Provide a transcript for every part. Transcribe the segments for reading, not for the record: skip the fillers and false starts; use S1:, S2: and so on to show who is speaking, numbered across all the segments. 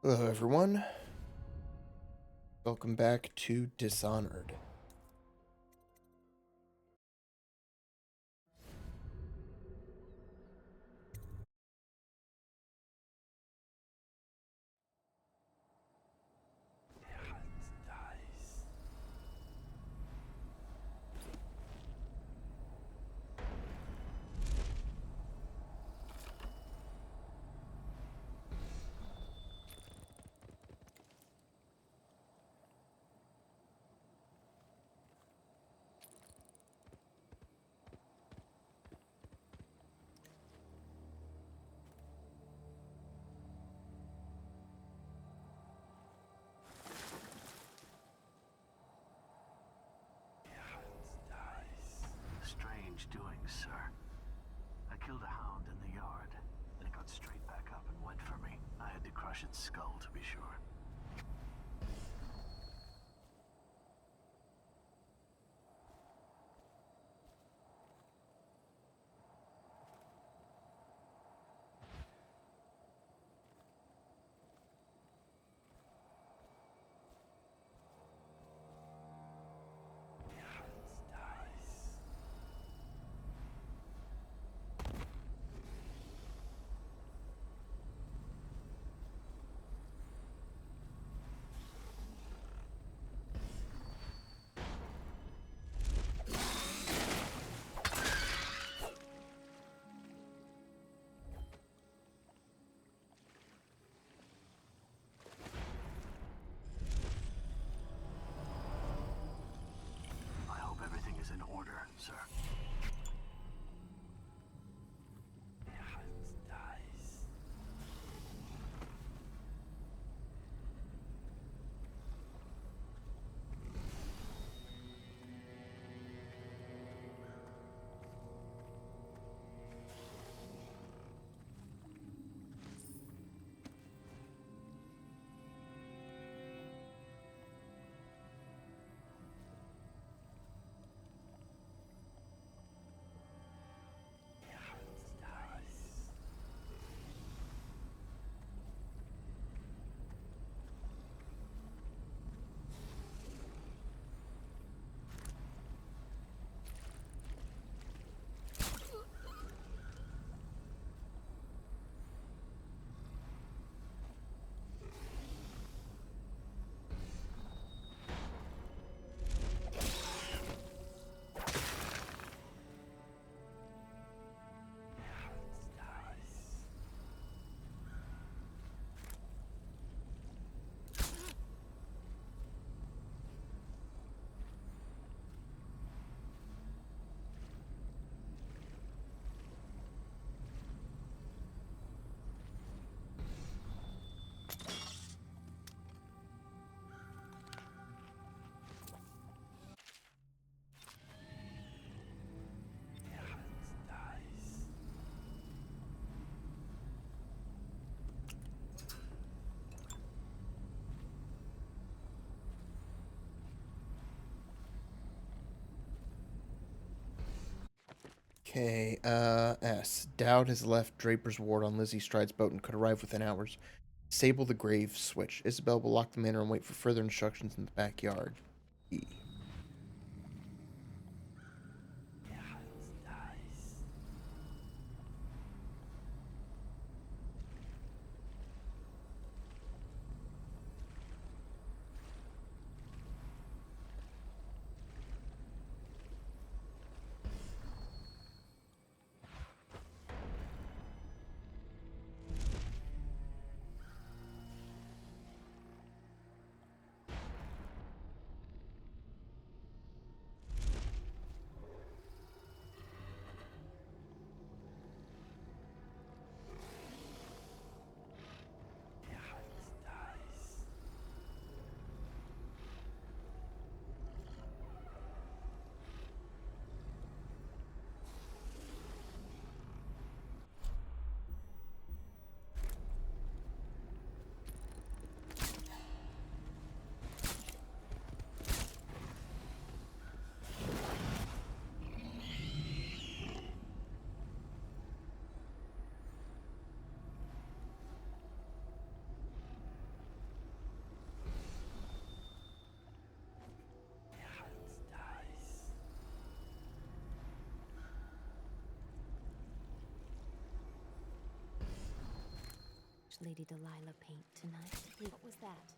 S1: Hello, everyone. Welcome back to Dishonored.
S2: Strange doings, sir. I killed a hound in the yard. It got straight back up and went for me. I had to crush its skull to be sure. I hope everything is in order, sir.
S1: Okay, S. Daud has left Draper's ward on Lizzie Stride's boat and could arrive within hours. Disable the grave switch. Isabel will lock the manor and wait for further instructions in the backyard. E.
S3: watch Lady Delilah paint tonight. What was that?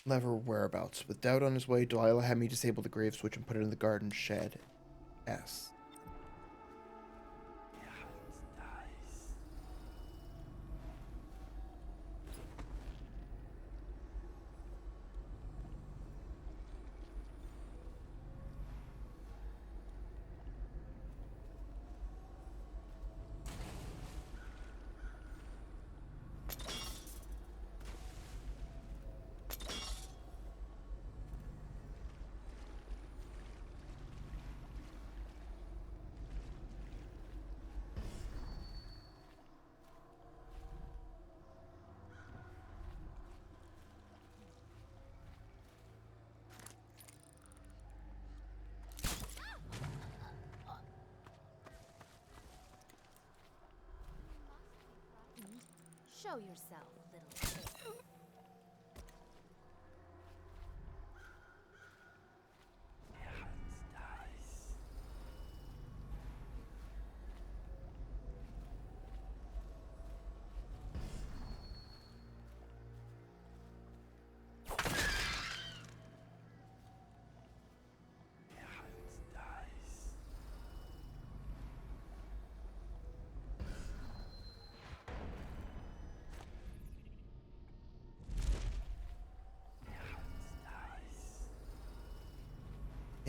S1: Lever whereabouts. With Daud on his way, Delilah had me disable the grave switch and put it in the garden shed. S.
S3: Show yourself, little kid.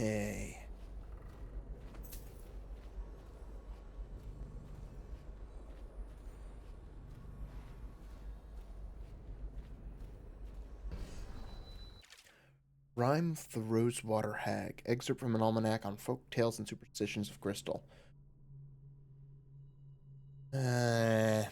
S1: Hey. Rhyme of the Rosewater Hag. Excerpt from an almanac on folk tales and superstitions of Bristol. Uh,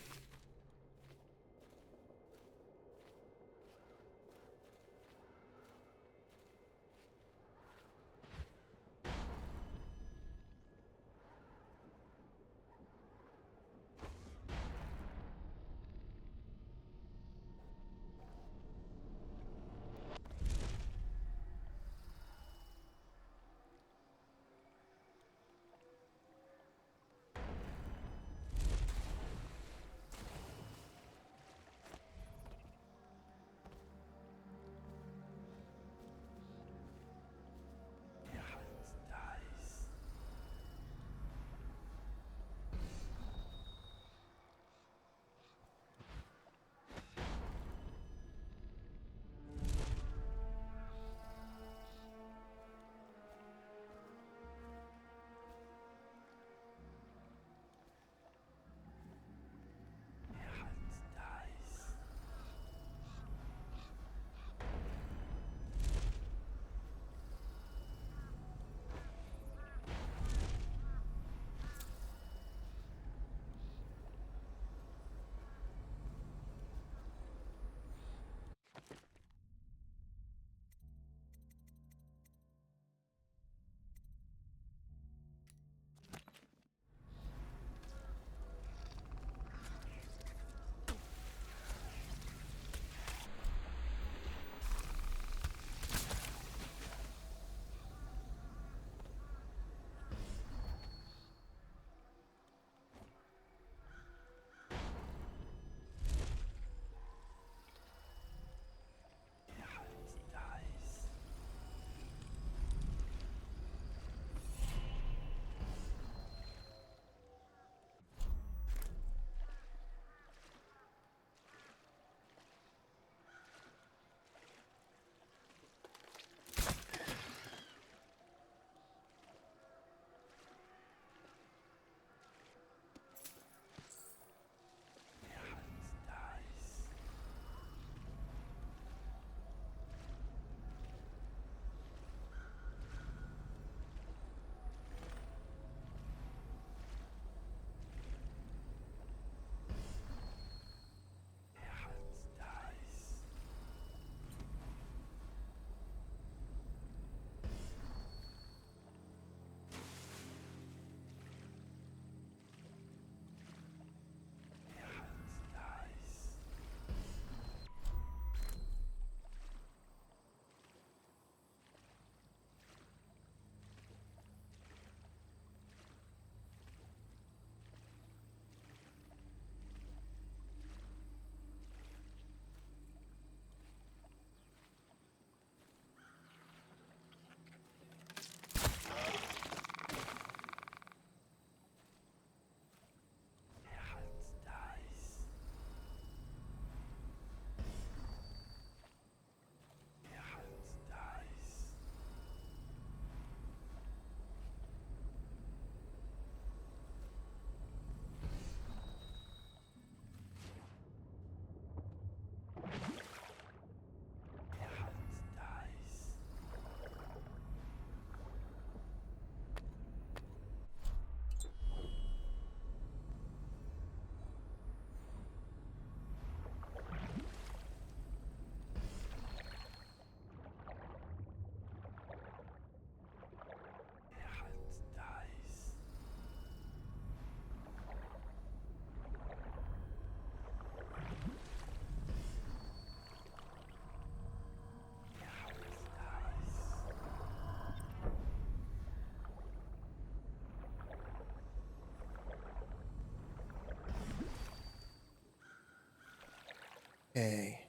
S1: Okay.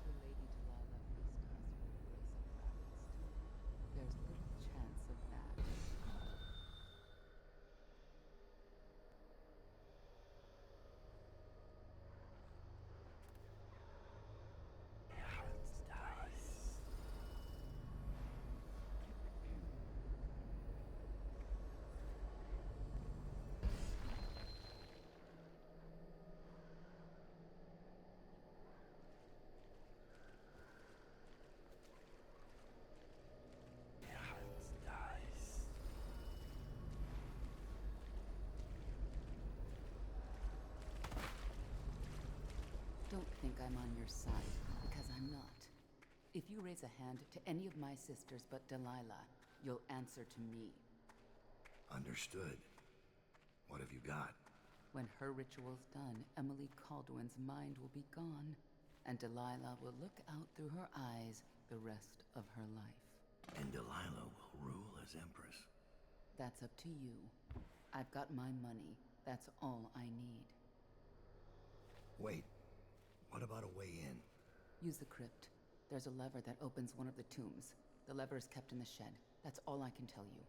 S4: The Lady Delilah faced us with the grace of rabbits, too. There's little chance of that. Don't think I'm on your side, because I'm not. If you raise a hand to any of my sisters but Delilah, you'll answer to me.
S5: Understood. What have you got?
S4: When her ritual's done, Emily Caldwin's mind will be gone, and Delilah will look out through her eyes the rest of her life.
S5: And Delilah will rule as Empress.
S4: That's up to you. I've got my money. That's all I need.
S5: Wait, what about a way in?
S4: Use the crypt. There's a lever that opens one of the tombs. The lever is kept in the shed. That's all I can tell you.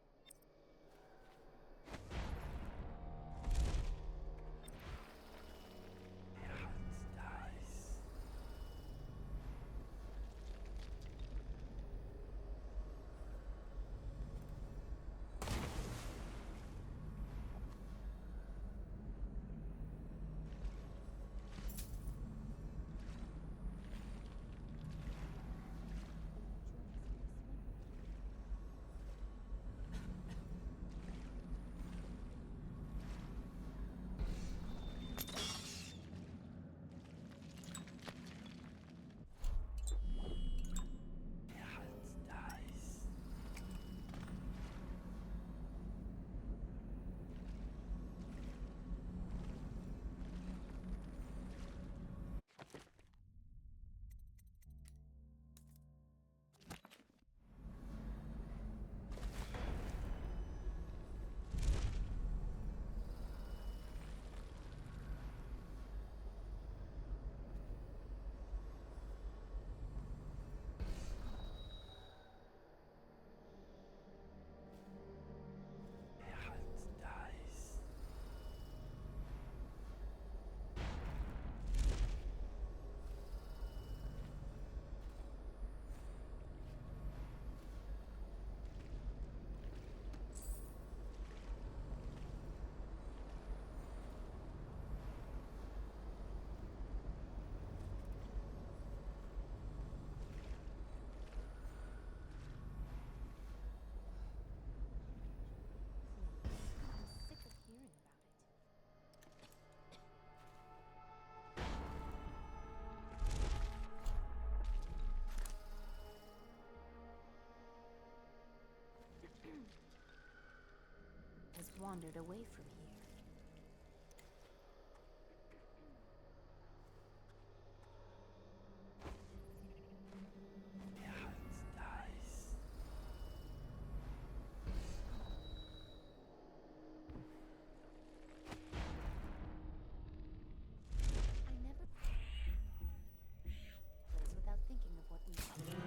S3: wandered away from here. I never place without thinking of what we do.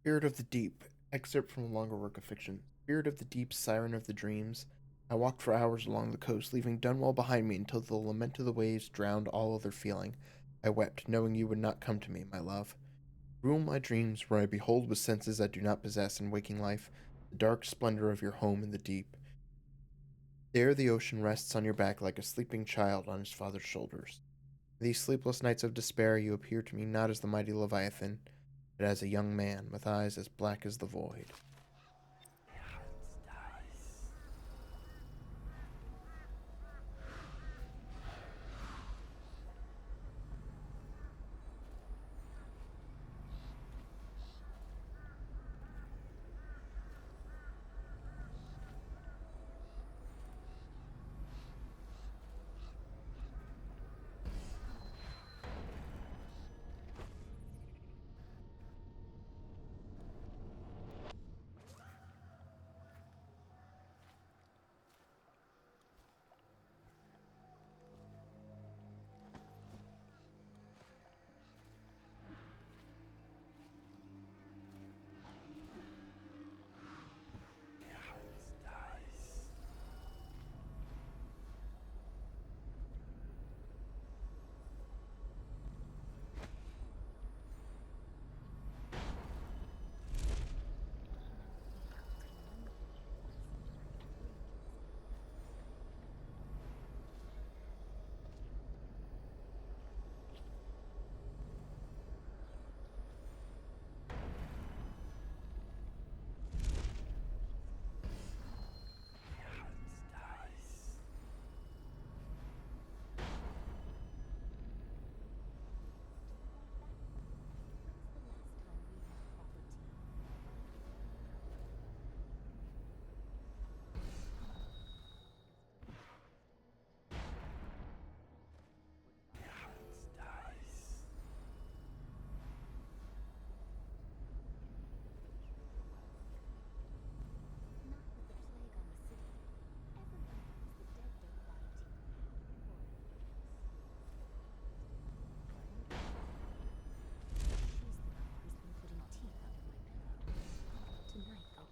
S1: Spirit of the Deep. Excerpt from a longer work of fiction. Spirit of the Deep, Siren of the Dreams. I walked for hours along the coast, leaving Dunwell behind me until the lament of the waves drowned all other feeling. I wept, knowing you would not come to me, my love. Rule my dreams, where I behold with senses I do not possess in waking life the dark splendor of your home in the deep. There the ocean rests on your back like a sleeping child on his father's shoulders. These sleepless nights of despair you appear to me not as the mighty Leviathan, but as a young man with eyes as black as the void.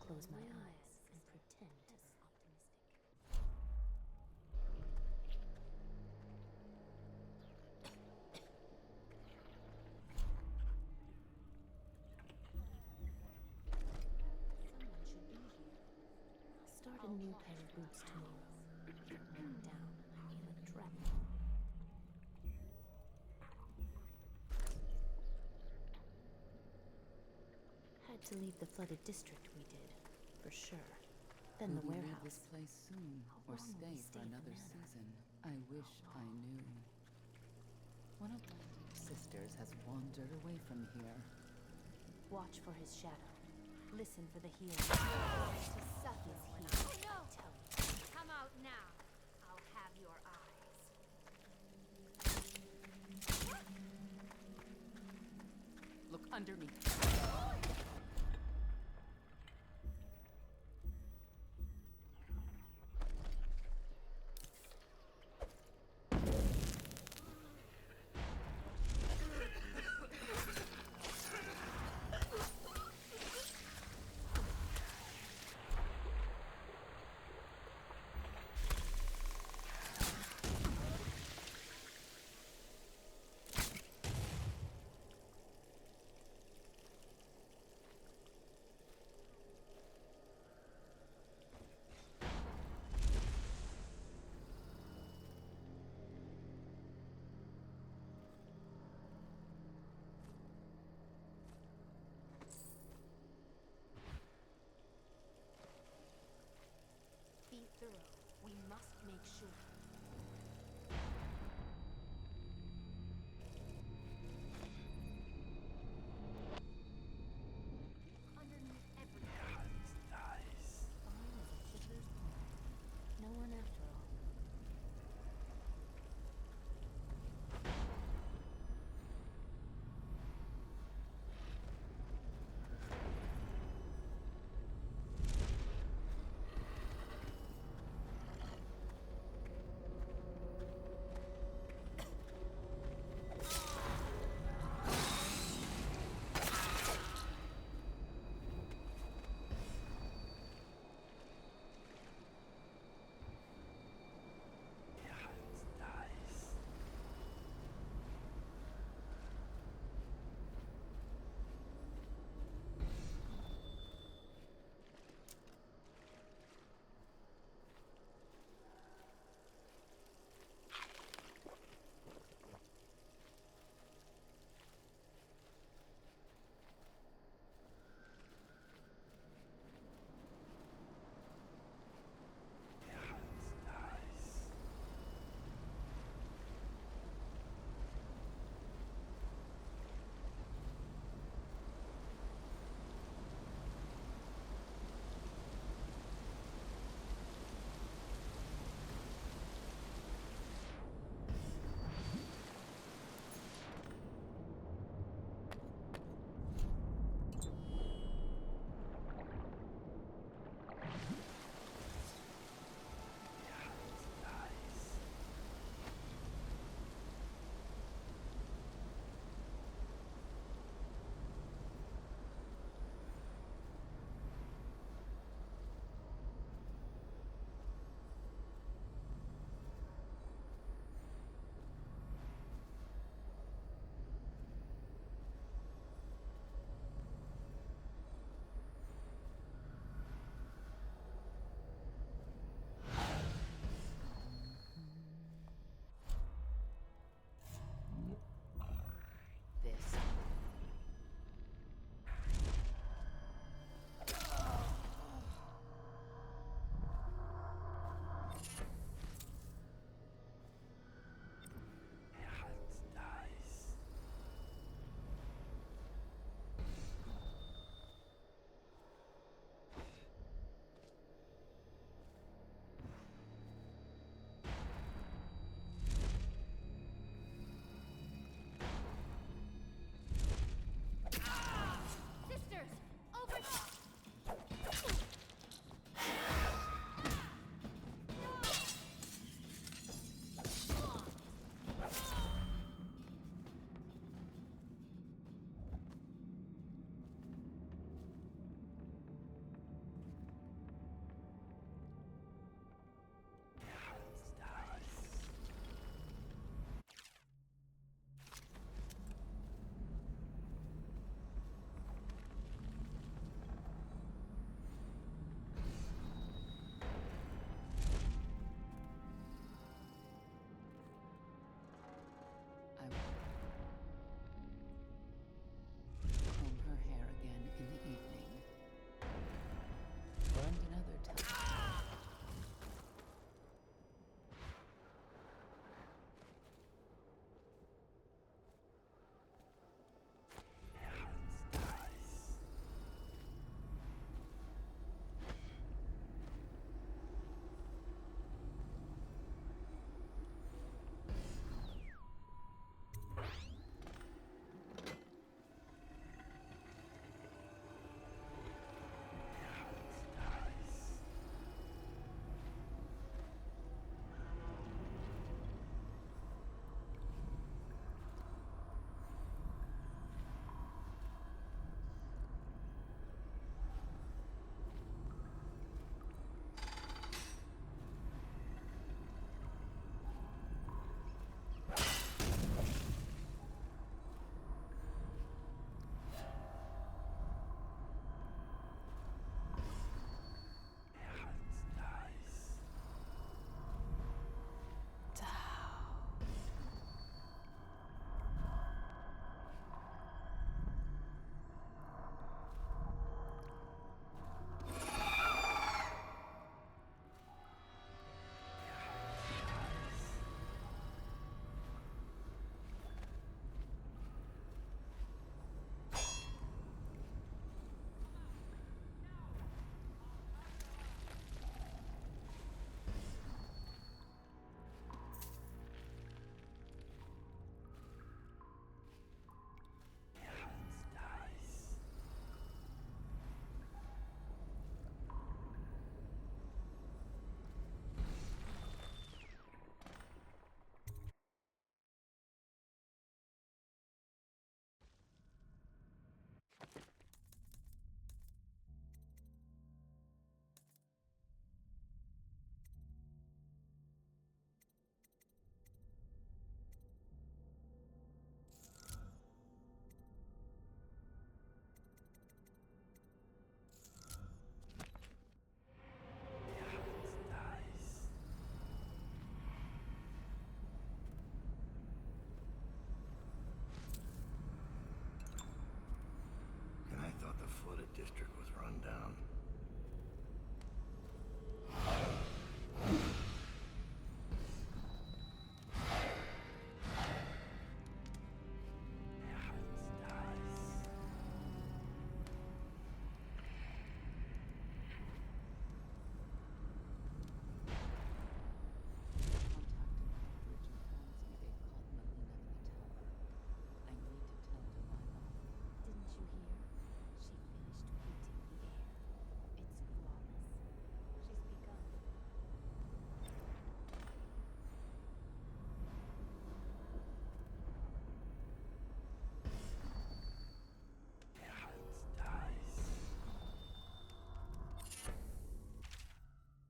S3: Close my eyes and pretend to be optimistic. Someone should be here. I'll start a new pair of boots tomorrow. Calm down. I feel a trap. Had to leave the flooded district we did, for sure. Then the
S4: Will we leave
S3: warehouse.
S4: this place soon,
S3: How
S4: or
S3: long will
S4: stay
S3: we
S4: for
S3: stay at the
S4: another
S3: manor?
S4: season? I wish I knew. One of my sisters has wandered away from here.
S3: Watch for his shadow. Listen for the healing. To suffer when I tell you.
S6: Come out now. I'll have your eyes.
S4: Look under me.
S3: make sure. Underneath everything.
S2: Nice.
S3: Fine as a fiddler's paw. No one after all.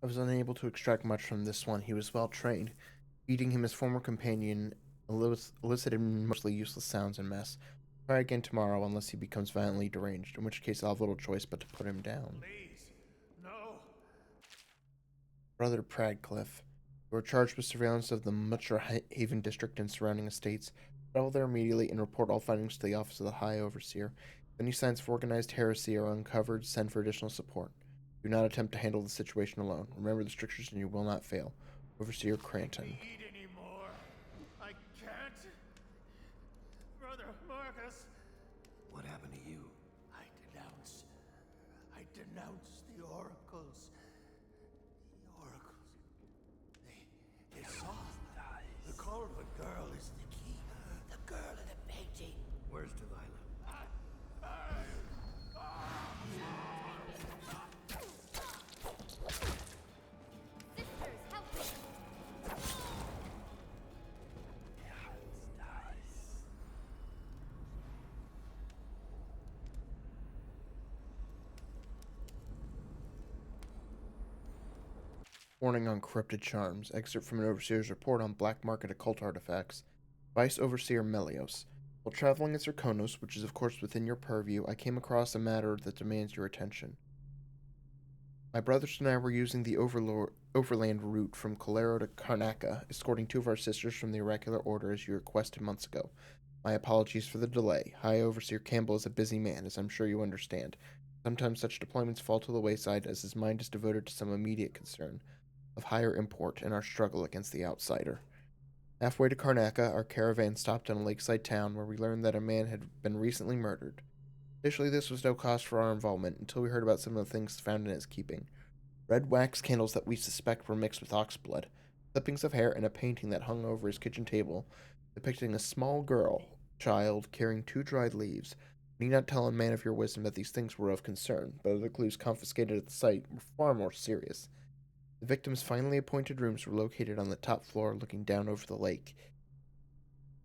S1: I was unable to extract much from this one. He was well trained. Feeding him his former companion elicited mostly useless sounds and mess. Try again tomorrow unless he becomes violently deranged, in which case I'll have little choice but to put him down.
S5: Please, no.
S1: Brother Pradcliffe, you are charged with surveillance of the Mutcher Haven district and surrounding estates. Travel there immediately and report all findings to the office of the High Overseer. If any signs of organized heresy are uncovered, send for additional support. Do not attempt to handle the situation alone. Remember the strictures and you will not fail. Overseer Cranton.
S5: Eat anymore. I can't. Brother Marcus. What happened to you? I denounce the oracles. The oracles. They saw. The Colvin girl is the key. The girl in the painting. Where's Delilah?
S6: Sisters, help me!
S1: Warning on corrupted charms. Excerpt from an overseer's report on black market occult artifacts. Vice Overseer Melios. While traveling in Zirconos, which is of course within your purview, I came across a matter that demands your attention. My brothers and I were using the overland route from Calero to Karnaca, escorting two of our sisters from the Oracular Order as you requested months ago. My apologies for the delay. High Overseer Campbell is a busy man, as I'm sure you understand. Sometimes such deployments fall to the wayside as his mind is devoted to some immediate concern of higher import in our struggle against the outsider. Halfway to Karnaca, our caravan stopped in a lakeside town where we learned that a man had been recently murdered. Initially, this was no cause for our involvement until we heard about some of the things found in his keeping. Red wax candles that we suspect were mixed with ox blood, clippings of hair, and a painting that hung over his kitchen table depicting a small child, carrying two dried leaves. I need not tell a man of your wisdom that these things were of concern, but other clues confiscated at the site were far more serious. The victim's finally appointed rooms were located on the top floor looking down over the lake.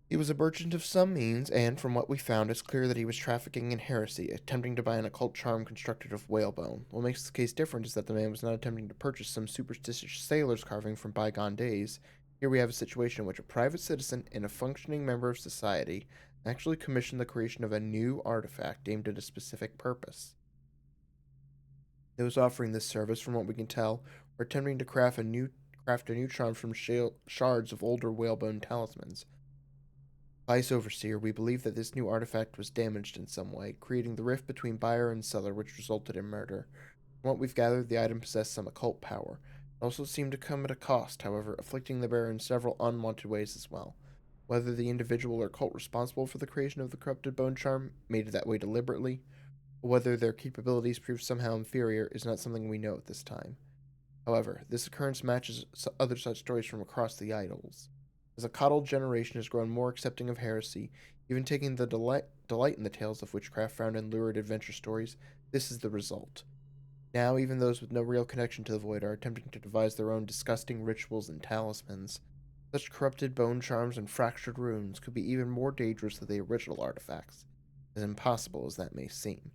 S1: He was a merchant of some means, and from what we found, it's clear that he was trafficking in heresy, attempting to buy an occult charm constructed of whalebone. What makes the case different is that the man was not attempting to purchase some superstitious sailor's carving from bygone days. Here we have a situation in which a private citizen and a functioning member of society actually commissioned the creation of a new artifact aimed at a specific purpose. Those offering this service, from what we can tell, were attempting to craft a new charm from shards of older whalebone talismans. Vice Overseer, we believe that this new artifact was damaged in some way, creating the rift between buyer and seller which resulted in murder. From what we've gathered, the item possessed some occult power. It also seemed to come at a cost, however, afflicting the bearer in several unwanted ways as well. Whether the individual or cult responsible for the creation of the corrupted bone charm made it that way deliberately, or whether their capabilities proved somehow inferior, is not something we know at this time. However, this occurrence matches other such stories from across the Isles. As a coddled generation has grown more accepting of heresy, even taking the delight in the tales of witchcraft found in lurid adventure stories, this is the result. Now, even those with no real connection to the Void are attempting to devise their own disgusting rituals and talismans. Such corrupted bone charms and fractured runes could be even more dangerous than the original artifacts, as impossible as that may seem.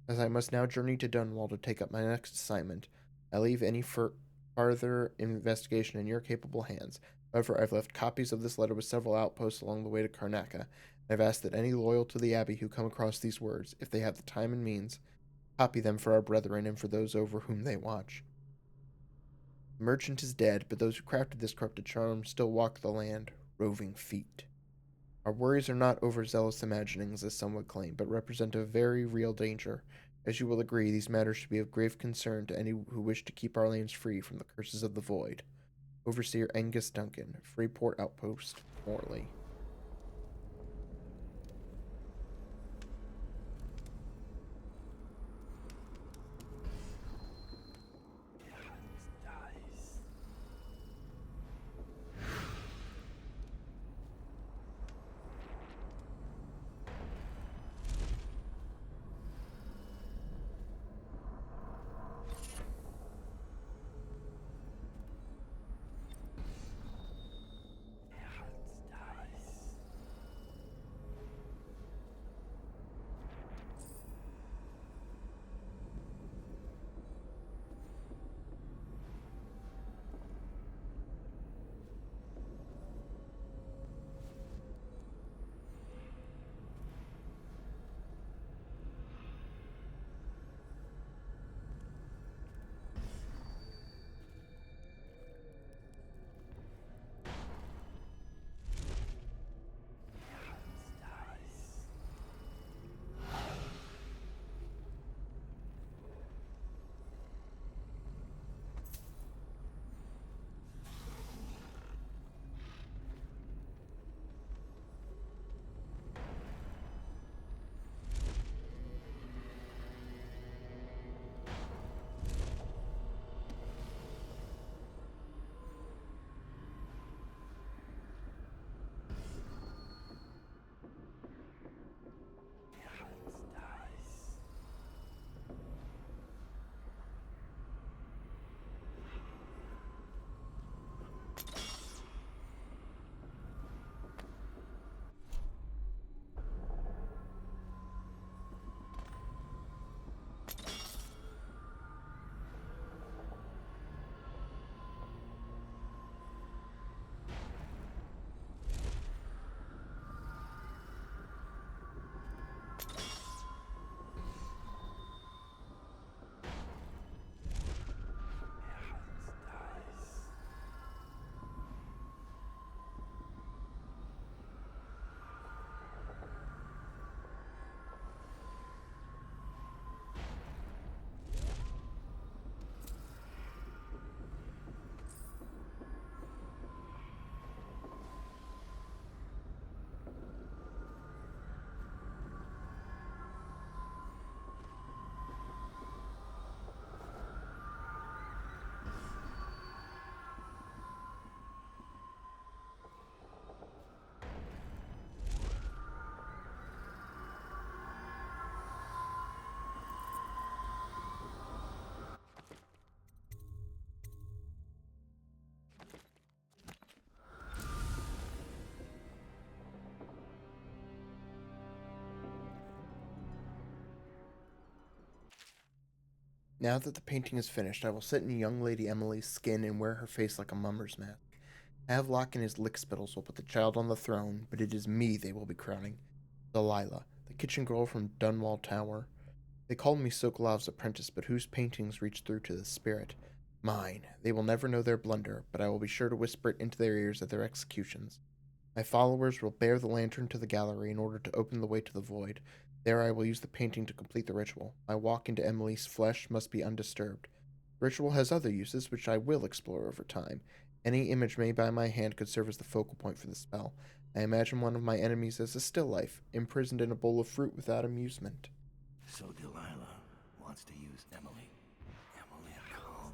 S1: As I must now journey to Dunwall to take up my next assignment, I leave any further investigation in your capable hands. However, I've left copies of this letter with several outposts along the way to Karnaca, and I've asked that any loyal to the Abbey who come across these words, if they have the time and means, copy them for our brethren and for those over whom they watch. The merchant is dead, but those who crafted this corrupted charm still walk the land, roving feet. Our worries are not overzealous imaginings, as some would claim, but represent a very real danger. As you will agree, these matters should be of grave concern to any who wish to keep our lands free from the curses of the Void. Overseer Angus Duncan, Freeport Outpost, Morley. Now that the painting is finished, I will sit in young Lady Emily's skin and wear her face like a mummer's mask. Havelock and his lickspittles will put the child on the throne, but it is me they will be crowning. Delilah, the kitchen girl from Dunwall Tower. They called me Sokolov's apprentice, but whose paintings reach through to the spirit? Mine. They will never know their blunder, but I will be sure to whisper it into their ears at their executions. My followers will bear the lantern to the gallery in order to open the way to the void. There I will use the painting to complete the ritual. My walk into Emily's flesh must be undisturbed. The ritual has other uses, which I will explore over time. Any image made by my hand could serve as the focal point for the spell. I imagine one of my enemies as a still life, imprisoned in a bowl of fruit without amusement.
S5: So Delilah wants to use Emily. Emily Calvin.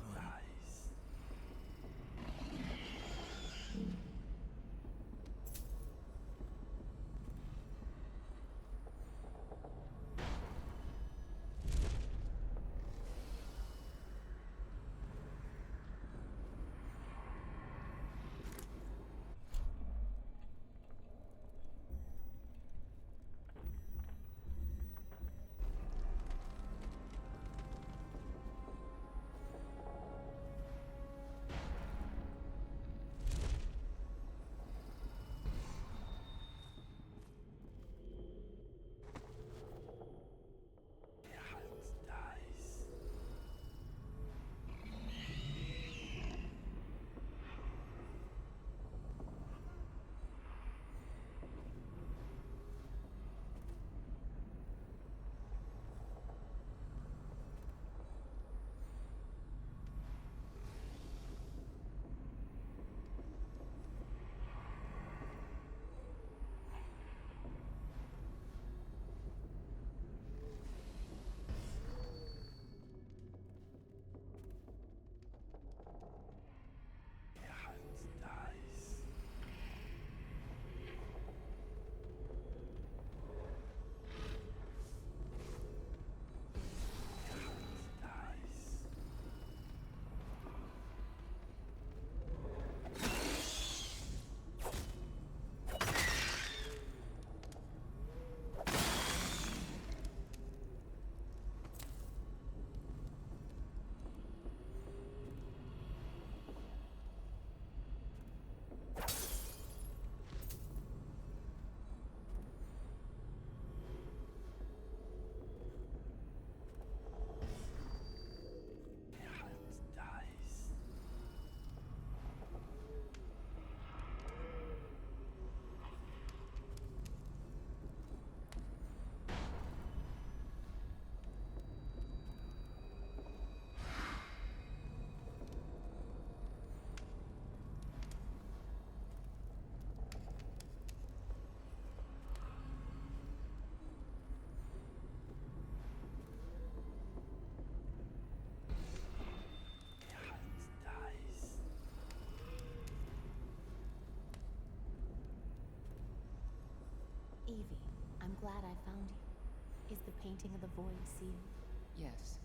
S3: Evie, I'm glad I found you. Is the painting of the void sealed?
S4: Yes.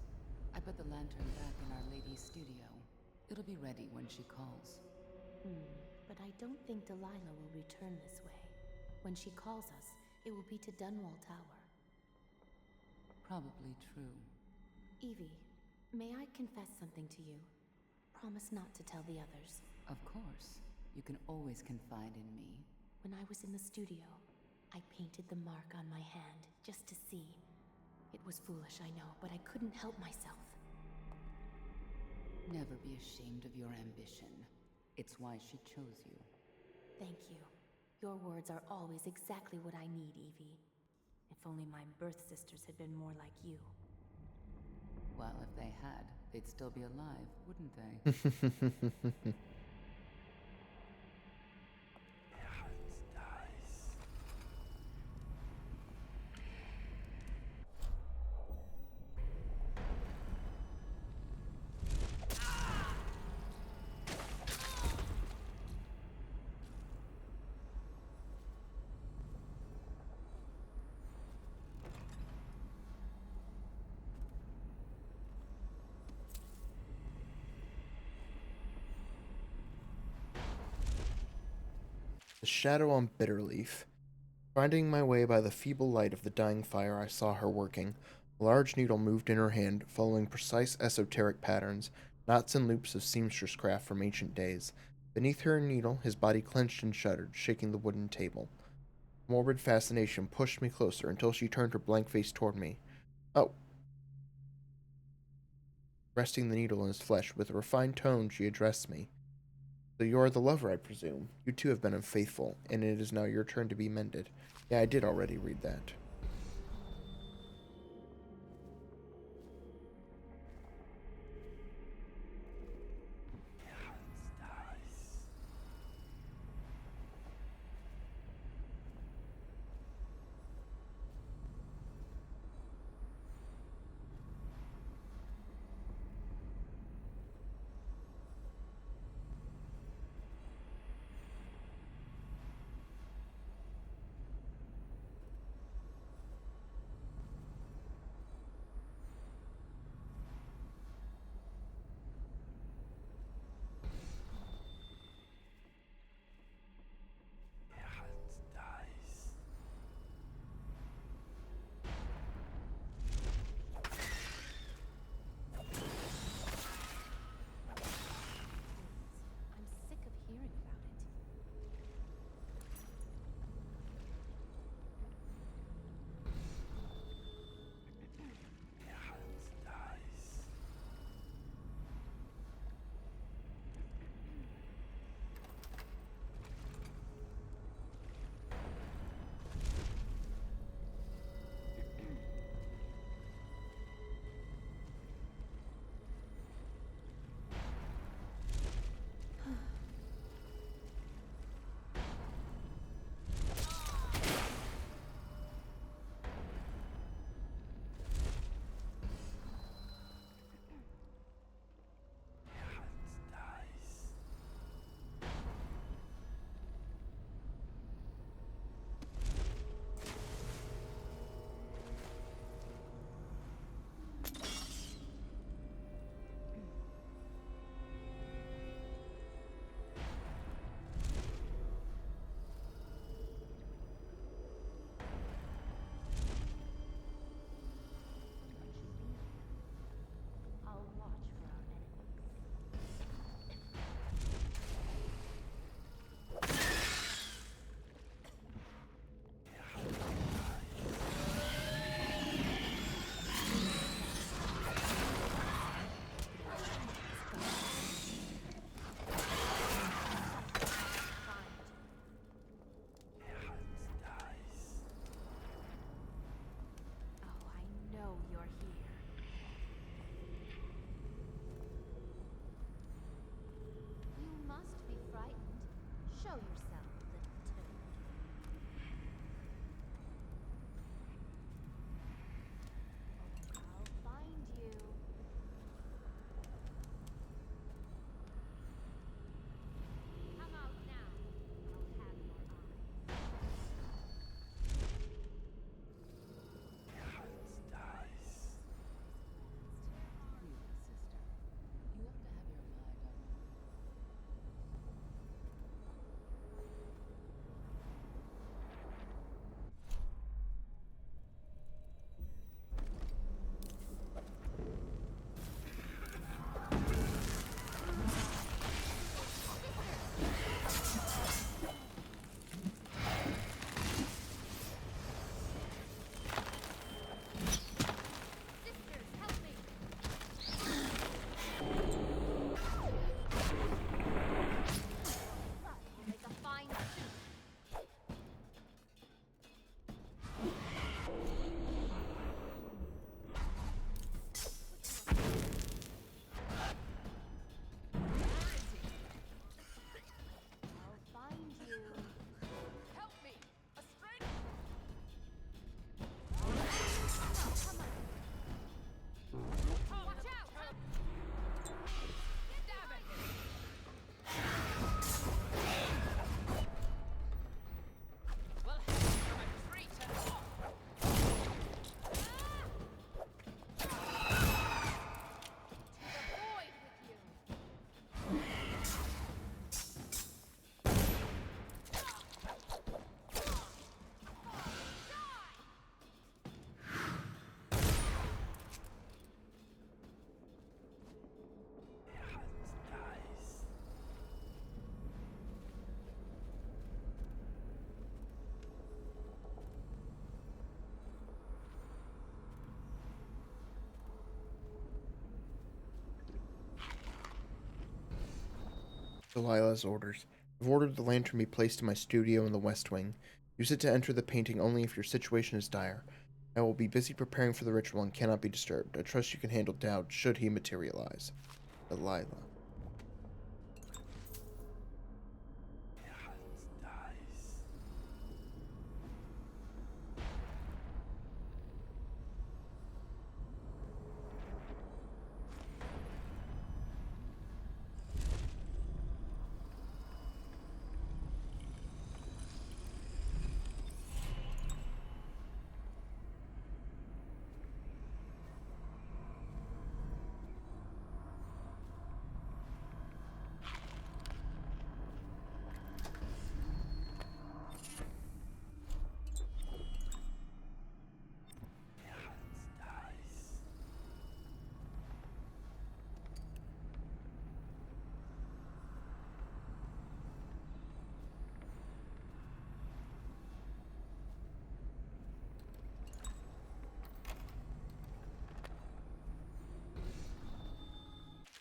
S4: I put the lantern back in Our Lady's studio. It'll be ready when she calls.
S3: But I don't think Delilah will return this way. When she calls us, it will be to Dunwall Tower.
S4: Probably true.
S3: Evie, may I confess something to you? Promise not to tell the others.
S4: Of course. You can always confide in me.
S3: When I was in the studio, I painted the mark on my hand, just to see. It was foolish, I know, but I couldn't help myself.
S4: Never be ashamed of your ambition. It's why she chose you.
S3: Thank you. Your words are always exactly what I need, Evie. If only my birth sisters had been more like you.
S4: Well, if they had, they'd still be alive, wouldn't they?
S1: The shadow on Bitterleaf. Finding my way by the feeble light of the dying fire, I saw her working. A large needle moved in her hand, following precise esoteric patterns, knots and loops of seamstress craft from ancient days. Beneath her needle, his body clenched and shuddered, shaking the wooden table. Morbid fascination pushed me closer until she turned her blank face toward me. Oh, resting the needle in his flesh, with a refined tone she addressed me. So you are the lover, I presume. You too have been unfaithful, and it is now your turn to be mended. Yeah, I did already read that. Delilah's orders. I've ordered the lantern be placed in my studio in the West Wing. Use it to enter the painting only if your situation is dire. I will be busy preparing for the ritual and cannot be disturbed. I trust you can handle Daud should he materialize. Delilah.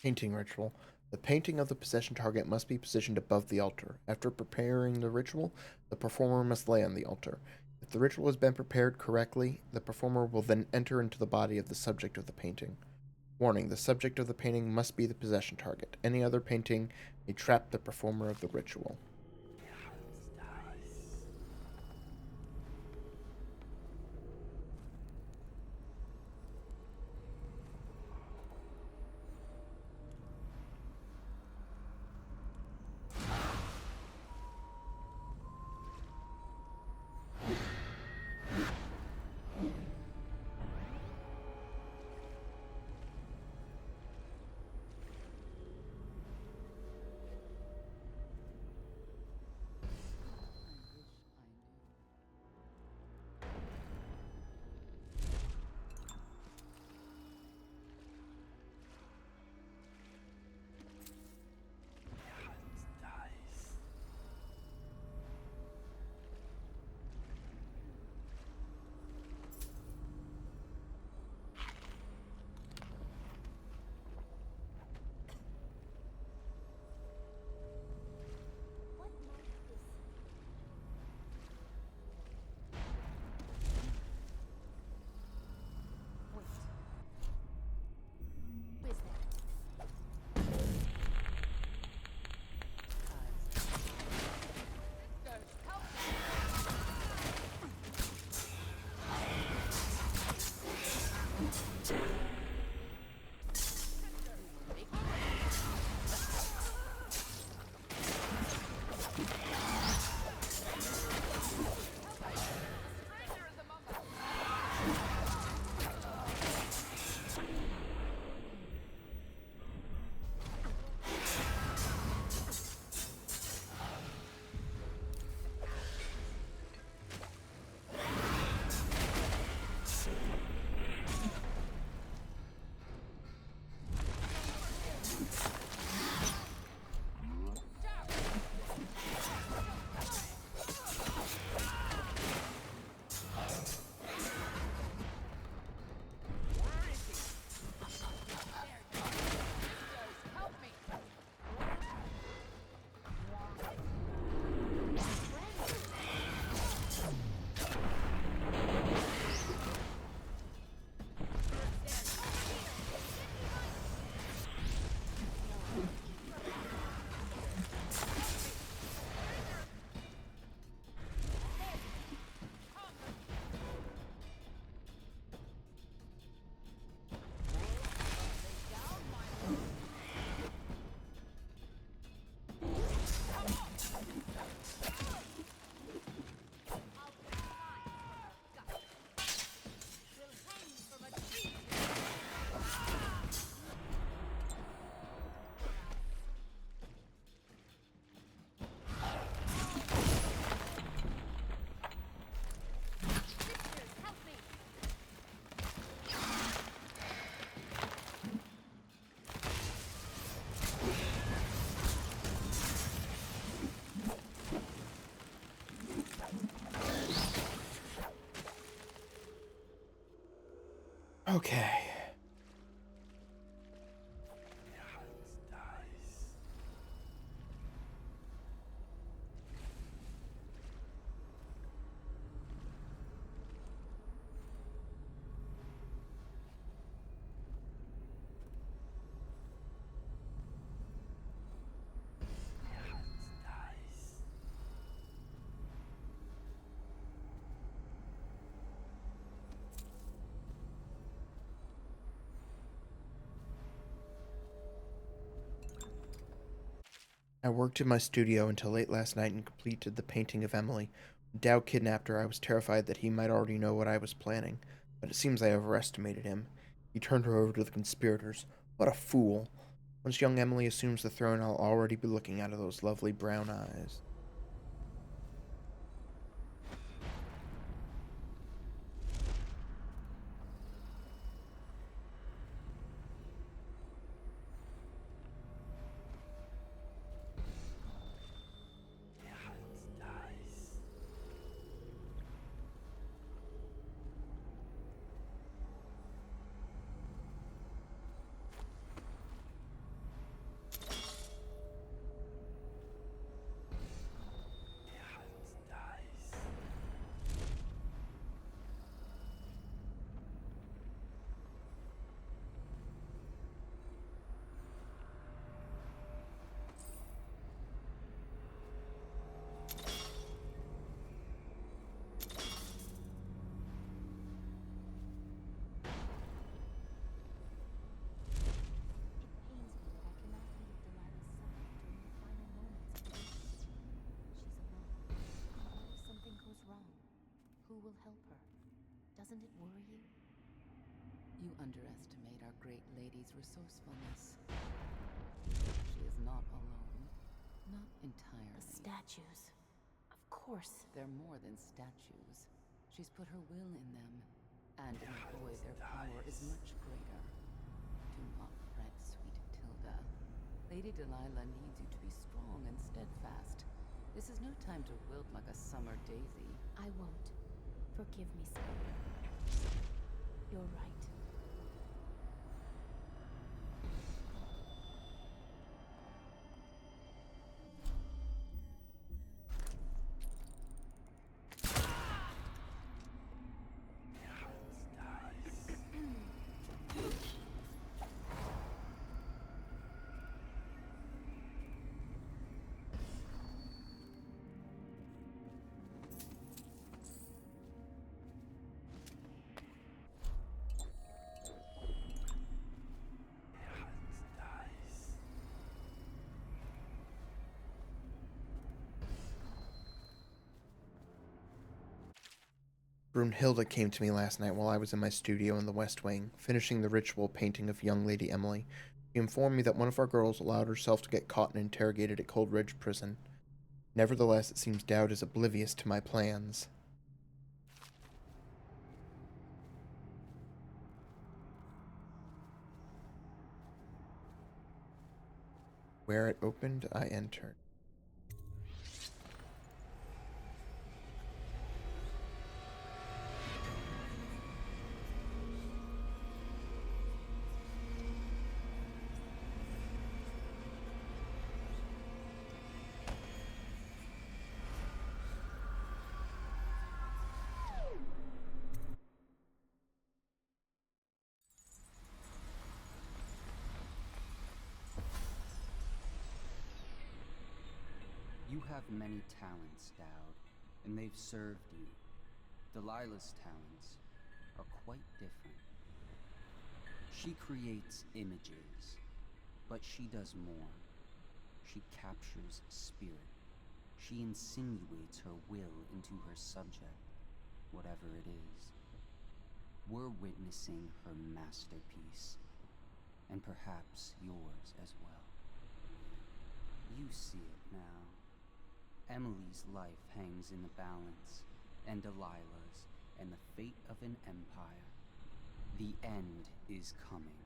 S1: Painting ritual. The painting of the possession target must be positioned above the altar. After preparing the ritual, the performer must lay on the altar. If the ritual has been prepared correctly, the performer will then enter into the body of the subject of the painting. Warning, the subject of the painting must be the possession target. Any other painting may trap the performer of the ritual.
S6: What might this wait? Who is that?
S1: Okay. I worked in my studio until late last night and completed the painting of Emily. When Daud kidnapped her, I was terrified that he might already know what I was planning, but it seems I overestimated him. He turned her over to the conspirators. What a fool. Once young Emily assumes the throne, I'll already be looking out of those lovely brown eyes.
S3: It pains me that I cannot be at Delilah's side during the final moments of the mission. She's alone. What if something goes wrong? Who will help her? Doesn't it worry you?
S4: You underestimate our great lady's resourcefulness. She is not alone. Not entirely.
S3: The statues. Of course.
S4: They're more than statues. She's put her will in them. And in a boy, their power is much greater. Do not fret, sweet Tilda. Lady Delilah needs you to be strong and steadfast. This is no time to wilt like a summer daisy.
S3: I won't. Forgive me, sir. You're right.
S1: Brunhilde came to me last night while I was in my studio in the West Wing, finishing the ritual painting of young Lady Emily. She informed me that one of our girls allowed herself to get caught and interrogated at Coldridge Prison. Nevertheless, it seems Daud is oblivious to my plans. Where it opened, I entered.
S7: You have many talents, Daud, and they've served you. Delilah's talents are quite different. She creates images, but she does more. She captures spirit. She insinuates her will into her subject, whatever it is. We're witnessing her masterpiece, and perhaps yours as well. You see it now. Emily's life hangs in the balance, and Delilah's, and the fate of an empire. The end is coming,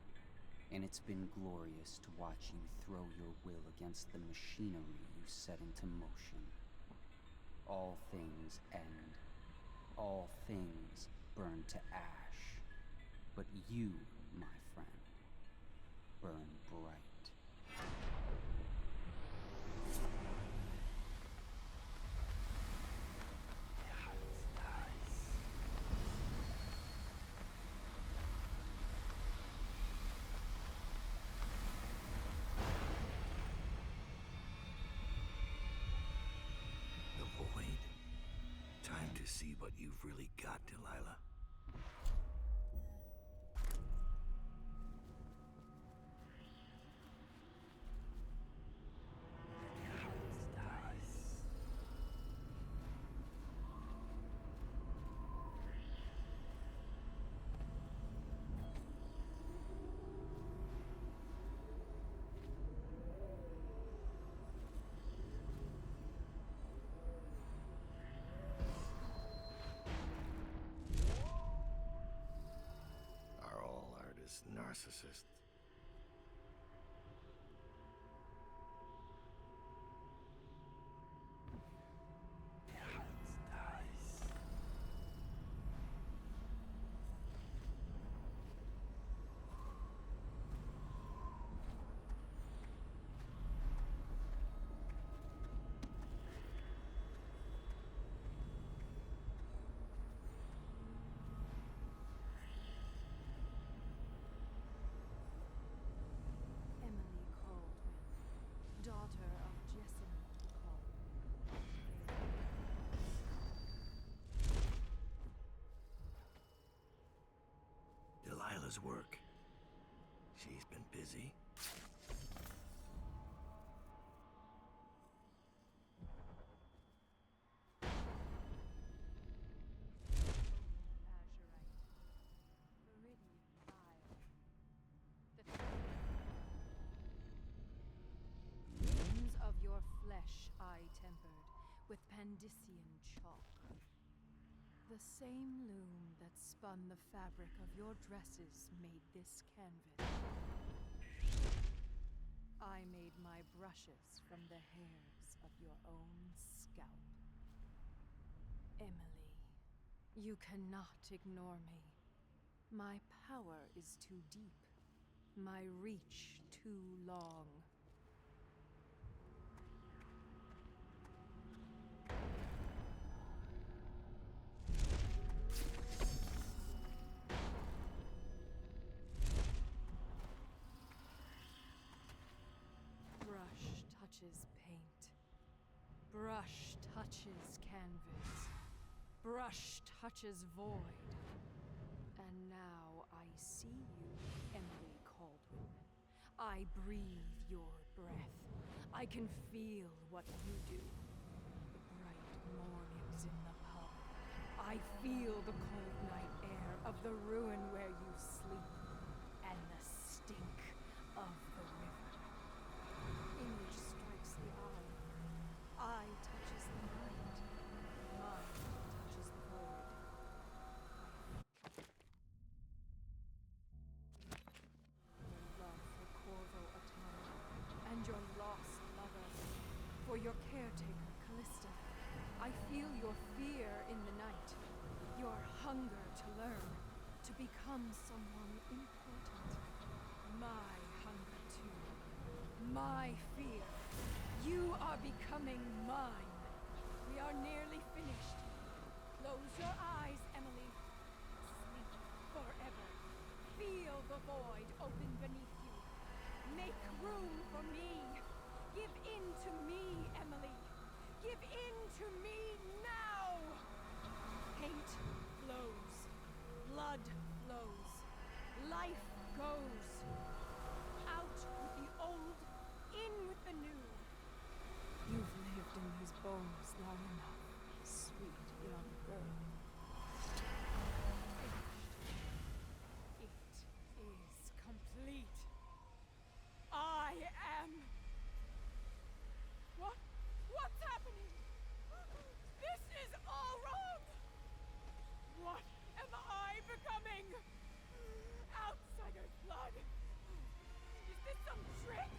S7: and it's been glorious to watch you throw your will against the machinery you set into motion. All things end. All things burn to ash. But you, my friend, burn bright.
S5: The void. Time to see what you've really got, Delilah. narcissist.
S3: Emily Caldwell, daughter of Jessamine Caldwell.
S5: Delilah's work. She's been busy.
S3: Wounds of your flesh I tempered with Pandician chalk. The same loom that spun the fabric of your dresses made this canvas. I made my brushes from the hairs of your own scalp. Emily, you cannot ignore me. My power is too deep. My reach too long. Brush touches paint. Brush touches canvas. Brush touches void. And now I see you, Emily Caldwell. I breathe your breath. I can feel what you do. The bright mornings in the pub. I feel the cold night air of the ruin where you sleep. And the stink of the river. Image strikes the eye. Eye touches the mind. Mind touches the void. Your love for Corvo Atano and your lost lover. For your caretaker, Callista. I feel your fear in the night. Your hunger to learn. To become someone important. My hunger too. My fear. You are becoming mine. We are nearly finished. Close your eyes, Emily. Sleep forever. Feel the void open beneath you. Make room for me. Give in to me, Emily. Give in to me now. Hate flows. Blood flows. Life goes. Out with the old, in with the new. You've lived in these bones long enough, sweet young girl. Finished. It is complete. I am... What's happening? This is all wrong! What am I becoming? Outsider blood! Is this some trick?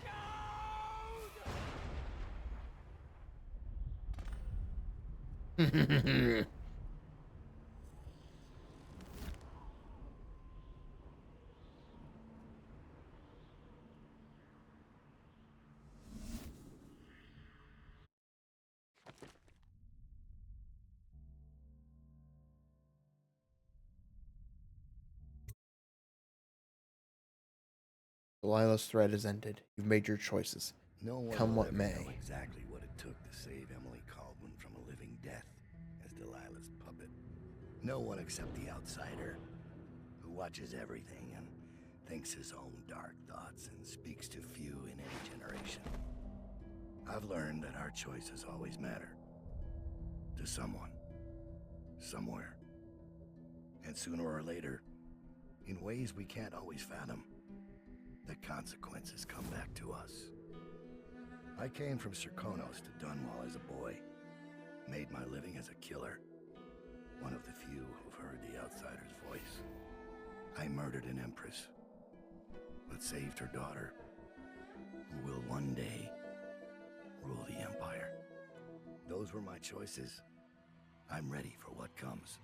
S3: Daud!
S1: Delilah's thread has ended. You've made your choices.
S5: No one
S1: Come
S5: will
S1: what
S5: ever
S1: may.
S5: know exactly what it took to save Emily Caldwell from a living death as Delilah's puppet. No one except the outsider, who watches everything and thinks his own dark thoughts and speaks to few in any generation. I've learned that our choices always matter. To someone. Somewhere. And sooner or later, in ways we can't always fathom, the consequences come back to us. I came from Serkonos to Dunwall as a boy. Made my living as a killer. One of the few who've heard the outsider's voice. I murdered an empress, but saved her daughter, who will one day rule the empire. Those were my choices. I'm ready for what comes.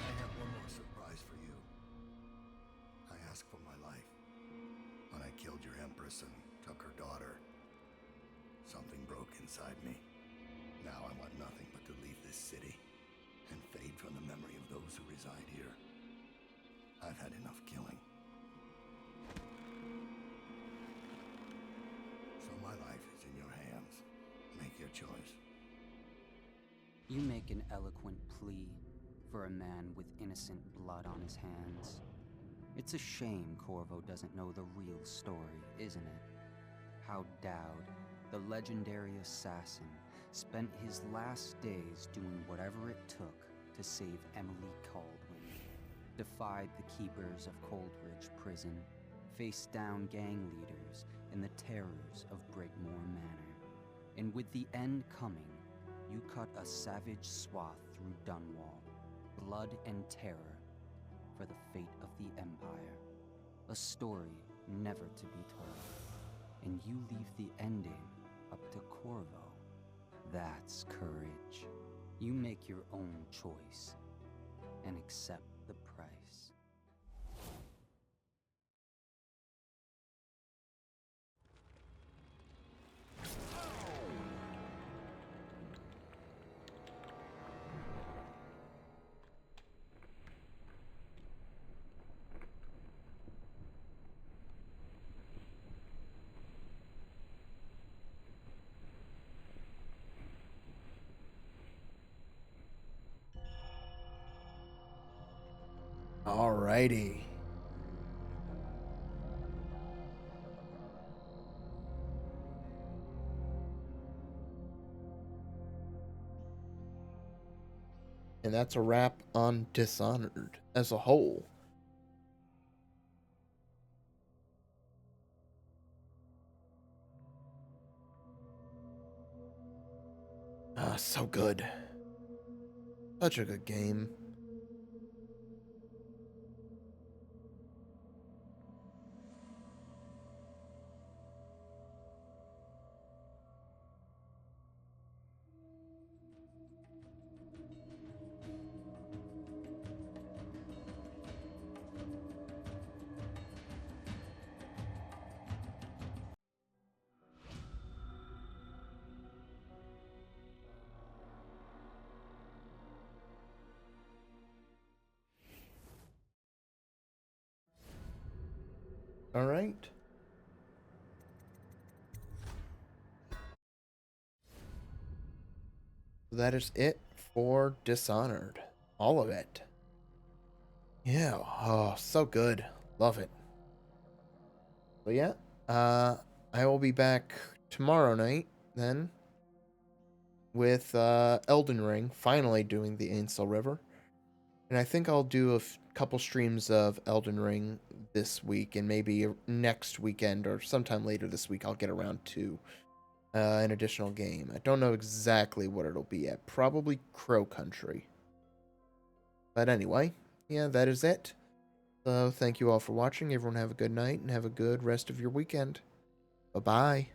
S5: I have one more surprise for you. I asked for my life when I killed your empress and took her daughter. Something broke inside me. Now I want nothing but to leave this city and fade from the memory of those who reside here. I've had enough killing. So my life is in your hands. Make your choice.
S7: You make an eloquent plea for a man with innocent blood on his hands. It's a shame Corvo doesn't know the real story, isn't it? How Daud, the legendary assassin, spent his last days doing whatever it took to save Emily Caldwin, defied the keepers of Coldridge Prison, faced down gang leaders and the terrors of Brigmore Manor. And with the end coming, you cut a savage swath through Dunwall, blood and terror, for the fate of the Empire. A story never to be told. And you leave the ending up to Corvo. That's courage. You make your own choice and accept the price.
S1: Alrighty. And that's a wrap on Dishonored as a whole. Ah, so good. Such a good game. All right. That is it for Dishonored. All of it. Yeah. Oh, so good. Love it. But yeah, I will be back tomorrow night then with Elden Ring, finally doing the Ainsel River. And I think I'll do a couple streams of Elden Ring this week, and maybe next weekend or sometime later this week I'll get around to an additional game. I don't know exactly what it'll be at. Probably Crow Country. But anyway, yeah, that is it. So thank you all for watching. Everyone have a good night and have a good rest of your weekend. Bye-bye.